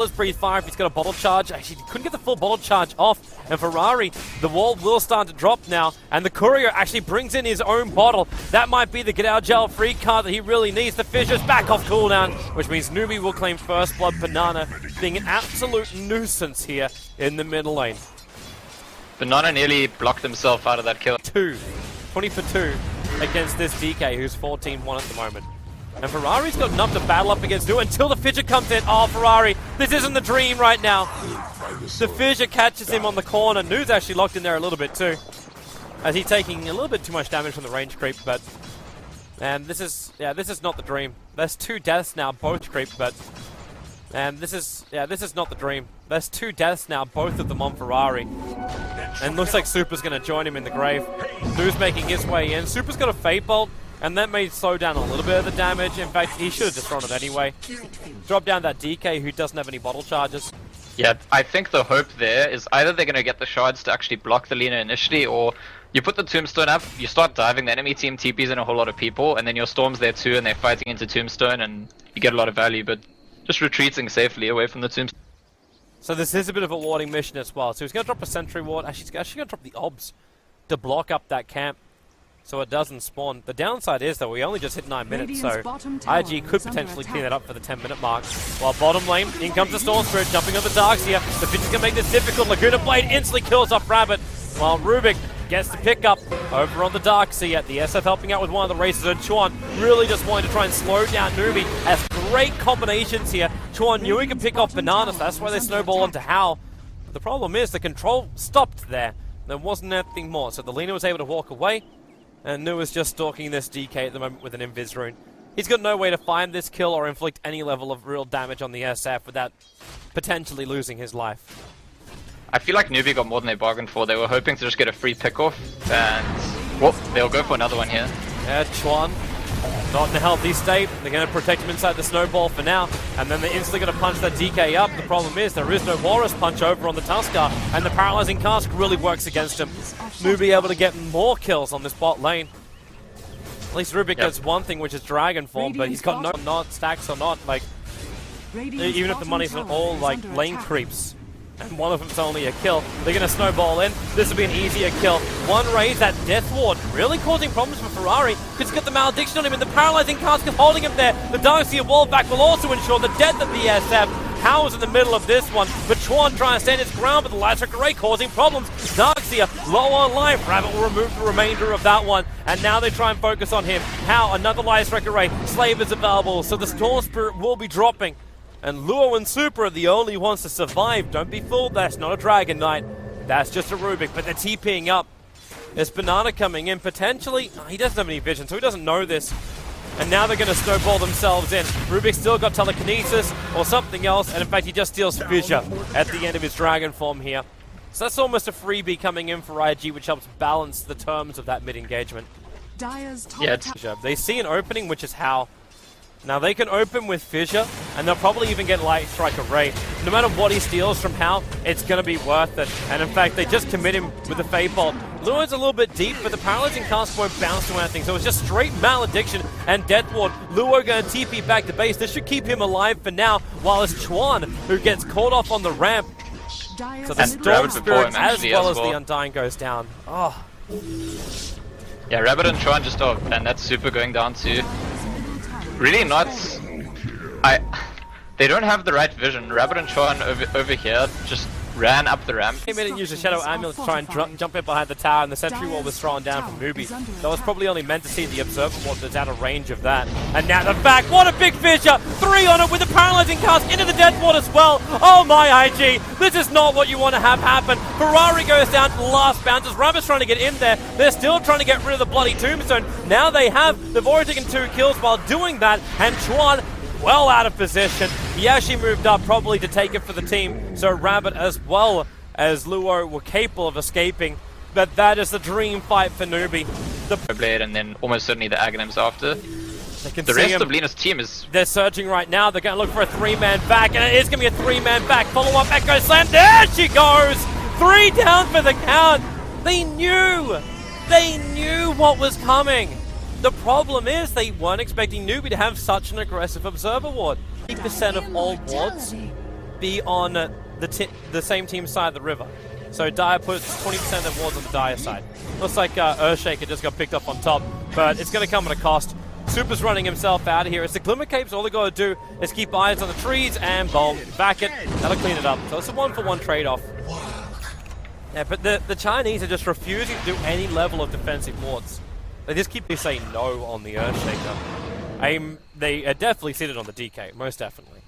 Let's breathe fire if he's got a bottle charge. Actually, he couldn't get the full bottle charge off. And Ferrari, the wall will start to drop now. And the courier actually brings in his own bottle. That might be the get out jail free card that he really needs. The Fisher's back off cooldown, which means NewBee will claim first blood. Banana being an absolute nuisance here in the middle lane. Banana nearly blocked himself out of that kill. 20 for 2 against this DK, who's 14-1 at the moment. And Ferrari's got enough to battle up against New until the Fissure comes in. Oh, Ferrari, this isn't the dream right now. The Fissure catches him on the corner. New's actually locked in there a little bit too, as he's taking a little bit too much damage from the range creep. But and this is not the dream. There's 2 deaths now, both creep. But and this is not the dream. There's 2 deaths now, both of them on Ferrari. And looks like Super's going to join him in the grave. New's making his way in. Super's got a Fate Bolt. And that may slow down a little bit of the damage. In fact, he should have just thrown it anyway. Drop down that DK who doesn't have any bottle charges. Yeah, I think the hope there is either they're going to get the shards to actually block the Lina initially, or you put the Tombstone up, you start diving, the enemy team TPs in a whole lot of people, and then your Storm's there too, and they're fighting into Tombstone, and you get a lot of value, but just retreating safely away from the Tombstone. So this is a bit of a warding mission as well. So he's going to drop a sentry ward. Actually, he's actually going to drop the obs to block up that camp, so it doesn't spawn. The downside is that we only just hit 9 minutes, so IG could potentially clean it up for the 10-minute mark. While bottom lane, in comes the Storm Spirit, jumping on the Darks here. The Fitch can make this difficult. Laguna Blade instantly kills off Rabbit, while Rubik gets the pickup over on the Darkseer. The SF helping out with one of the races, and Chuan really just wanting to try and slow down NewBee. Has great combinations here. Chuan knew he could pick off Banana, so that's why they snowball onto Hal. But the problem is the control stopped there. There wasn't anything more, so the Lina was able to walk away. And New is just stalking this DK at the moment with an Invis rune. He's got no way to find this kill or inflict any level of real damage on the SF without potentially losing his life. I feel like NewBee got more than they bargained for. They were hoping to just get a free pick-off, and well, they'll go for another one here. Yeah, Chuan, not in a healthy state. They're going to protect him inside the snowball for now, and then they're instantly going to punch that DK up. The problem is there is no Walrus punch over on the Tuskar, and the paralyzing cask really works against him. NewBee able to get more kills on this bot lane. At least Rubik gets one thing, which is Dragon Form, but he's got no stacks or not. Like, even if the money's not all like lane creeps, and one of them's only a kill, they're going to snowball in. This will be an easier kill. One raise, that Death Ward really causing problems for Ferrari, because he's got the Malediction on him, and the paralyzing cask is holding him there. The Darkseer wall back will also ensure the death of the SF. How's in the middle of this one, but Chuan trying to stand his ground, but the Light Strike Array causing problems. Darkseer low on life. Rabbit will remove the remainder of that one, and now they try and focus on him. How? Another Light Strike Array. Slave is available, so the Storm Spirit will be dropping. And Luo and Super are the only ones to survive. Don't be fooled, that's not a Dragon Knight. That's just a Rubik, but they're TPing up. There's Banana coming in, potentially. He doesn't have any vision, so he doesn't know this. And now they're going to snowball themselves in. Rubik still got telekinesis or something else, and in fact he just steals Fissure at the end of his Dragon Form here. So that's almost a freebie coming in for IG, which helps balance the terms of that mid-engagement. Yeah, they see an opening, which is how. Now they can open with Fissure, and they'll probably even get Light Strike Array. No matter what he steals from Hal, it's going to be worth it. And in fact, they just commit him with the Fate Bolt. Luo's a little bit deep, but the Paralyzing Cast won't bounce to anything, so it's just straight Malediction and Death Ward. Luo going to TP back to base. This should keep him alive for now, while it's Chuan who gets caught off on the ramp. So the Storm Spirit as well as the Undying goes down. Oh. Yeah, Rabbit and Chuan just off, and that's Super going down too. Really not. They don't have the right vision. Rabbit and Chuan over here just ran up the ramp. He made it use a Shadow Amulet to try and jump in behind the tower, and the sentry wall was thrown down from NewBee. That was probably only meant to see the Observer Ward that's out of range of that. And now the back, what a big Fissure! 3 on it with the Paralyzing Cast into the Death Ward as well. Oh my IG, this is not what you want to have happen. Ferrari goes down to the last bounces. Rabbit's trying to get in there. They're still trying to get rid of the bloody Tombstone. Now they've already taken 2 kills while doing that, and Chuan well out of position. He actually moved up probably to take it for the team, so Rabbit as well as Luo were capable of escaping. But that is the dream fight for NewBee. The Blade, and then almost certainly the Aghanims after. The rest of Lina's team is... They're surging right now. They're going to look for a 3-man back, and it is going to be a 3-man back. Follow up, Echo Slam. There she goes! 3 down for the count. They knew what was coming. The problem is they weren't expecting NewBee to have such an aggressive Observer Ward. 80% of all wards be on the same team side of the river. So Dire puts 20% of their wards on the Dire side. Looks like Earthshaker just got picked up on top, but it's going to come at a cost. Super's running himself out of here. It's the Glimmer Capes. All they got to do is keep eyes on the trees and boom, back it. That'll clean it up. So it's a 1-for-1 trade-off. Yeah, but the Chinese are just refusing to do any level of defensive wards. They just keep saying no on the Earthshaker. They are definitely seated on the DK, most definitely.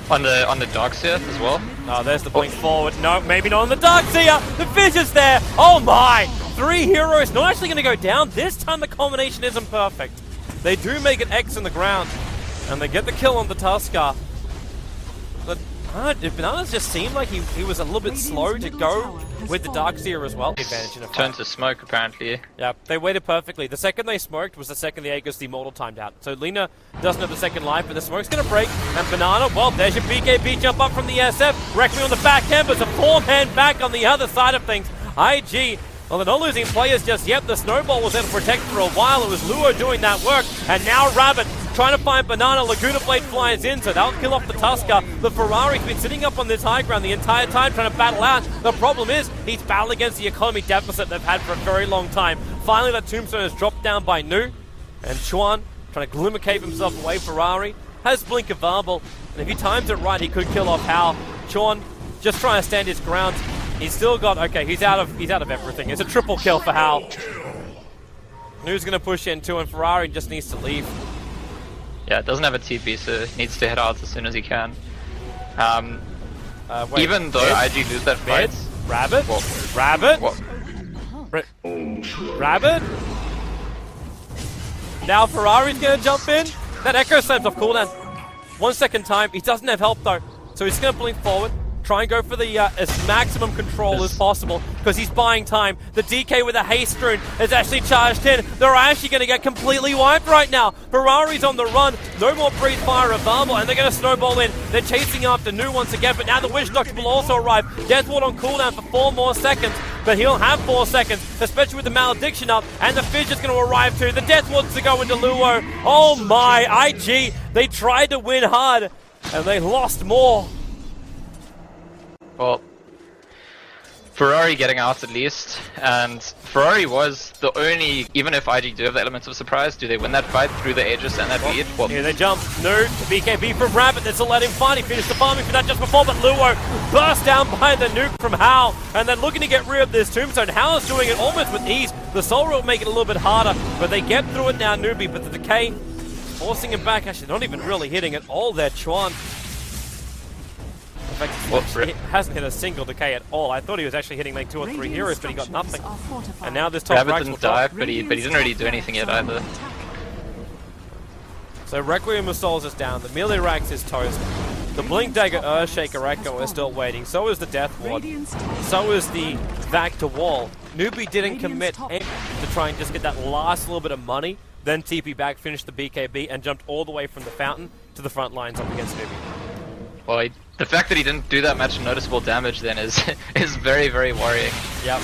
On the Darkseer as well. Oh, there's the blink forward. No, maybe not on the Darkseer. The Vision's there. Oh my! 3 heroes not actually going to go down. This time the combination isn't perfect. They do make an X in the ground, and they get the kill on the Tuskar. But Bananas just seemed like he was a little bit slow to go with the Darkseer as well. Advantage in a fight. Turned to smoke apparently. Yeah, they waited perfectly. The second they smoked was the second the Aegis the Immortal timed out. So Lina doesn't have the second life, but the smoke's going to break. And Banana, well, there's your BKB jump up from the SF. Requiem on the back end, but it's a 4-man back on the other side of things. IG, well, they're not losing players just yet. The Snowball was there to protect for a while. It was Luo doing that work. And now Rabbit trying to find Banana. Laguna Blade flies in, so that'll kill off the Tuskar. The Ferrari's been sitting up on this high ground the entire time trying to battle out. The problem is, he's battling against the economy deficit they've had for a very long time. Finally, that Tombstone is dropped down by Nu. And Chuan, trying to Glimmer Cape himself away. Ferrari has Blink available. And if he times it right, he could kill off Hal. Chuan just trying to stand his ground. He's still got, okay, he's out of everything. It's a triple kill for Hal. Nu's going to push in too, and Ferrari just needs to leave. Yeah, it doesn't have a TP, so needs to head out as soon as he can. Wait, even though IG lose that fight. Rabbit? What? Rabbit? What? Rabbit? Now Ferrari's going to jump in. That Echo Slam's off cooldown. 1 second time. He doesn't have help though. So he's going to blink forward. Try and go for the as maximum control as possible because he's buying time. The DK with a haste rune is actually charged in. They're actually going to get completely wiped right now. Ferrari's on the run. No more breeze fire available, and they're going to snowball in. They're chasing after Nu once again, but now the Witch Doctor will also arrive. Deathward on cooldown for 4 more seconds, but he'll have 4 seconds, especially with the Malediction up, and the Fizz is going to arrive too. The Deathward's to go into Luo. Oh my, IG, they tried to win hard, and they lost more. Well, Ferrari getting out at least, and Ferrari was the only, even if IG do have the elements of surprise, do they win that fight through the Aegis and that lead? Well, here they jump. Nu, the BKB from Rabbit, that's a let him find. He finished the farming for that just before, but Luo burst down by the nuke from Hal, and then looking to get rid of this Tombstone. Hal is doing it almost with ease. The Soul will make it a little bit harder, but they get through it now, NewBee, but the Decay forcing him back, actually not even really hitting it all there, Chuan. In fact, he hasn't hit a single Decay at all. I thought he was actually hitting like 2 or 3 heroes, but he got nothing. And now this top Rabbit didn't die, but he didn't really do anything yet either. So Requiem of Souls is down, the melee Rax is toast. The Blink Dagger Earthshaker Echo is still waiting, so is the Death Ward, so is the Vac to Wall. NewBee didn't commit to try and just get that last little bit of money, then TP back, finished the BKB, and jumped all the way from the fountain to the front lines up against NewBee. Well, the fact that he didn't do that much noticeable damage then is very, very worrying. Yep.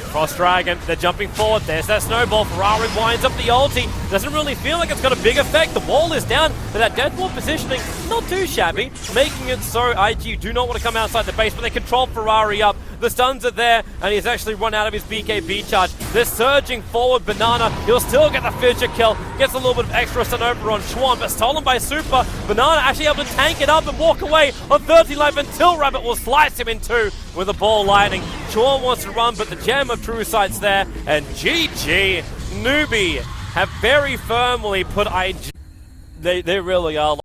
Cross Dragon, they're jumping forward. There's that snowball. Ferrari winds up the ulti. Doesn't really feel like it's got a big effect. The wall is down, but that death wall positioning, not too shabby, making it so IG do not want to come outside the base, but they control Ferrari up. The stuns are there, and he's actually run out of his BKB charge. They're surging forward. Banana, he'll still get the Fissure kill. Gets a little bit of extra stun over on Chuan, but stolen by Super. Banana actually able to tank it up and walk away on 30 life until Rabbit will slice him in 2 with a ball lightning. Chuan wants to run, but the Gem of True Sight's there, and GG, NewBee have very firmly put IG. They really are.